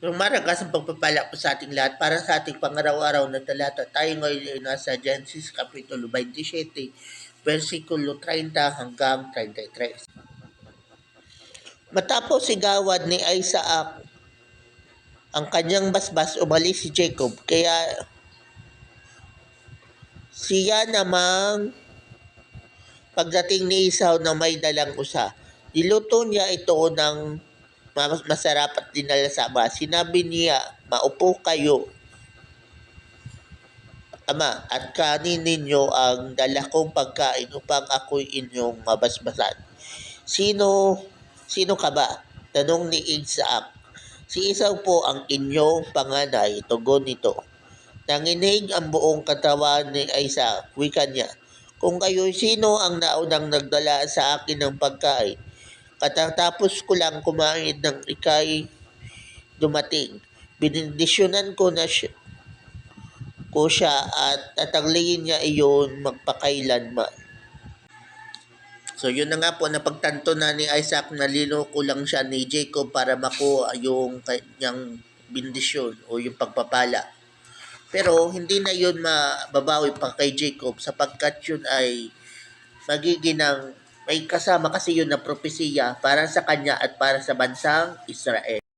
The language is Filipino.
Yung maragasang pagpapala po sa ating lahat para sa ating pangaraw-araw na talata. Tayo ngayon ay nasa Genesis Kapitulo 27, versikulo 30 hanggang 33. Matapos sigawan ni Isaac ang kanyang basbas, umalis si Jacob. Kaya siya namang pagdating ni Esau na may dalang usa. Niluto niya ito ng masarap at dinala sa ama. Sinabi niya, maupo kayo, ama, at kanin ninyo ang dala kong pagkain upang ako'y inyong mabasbasan. Sino ka ba? Tanong ni Isaac. Si Esau po ang inyong panganay, tugon nito. Nanginig ang buong katawan ni Isaac, wika niya. Kung kayo'y sino ang naunang nagdala sa akin ng pagkain, katatapos ko lang kumain ng ikay dumating. Binindisyonan ko siya at tatagliin niya iyon magpakailanman. So yun na nga po, napagtanto na ni Isaac na linoko lang siya ni Jacob para makuha yung kanyang bindisyon o yung pagpapala. Pero hindi na yun mababawi pa kay Jacob sapagkat yun ay magiging may kasama kasi yun na propesiya para sa kanya at para sa bansang Israel.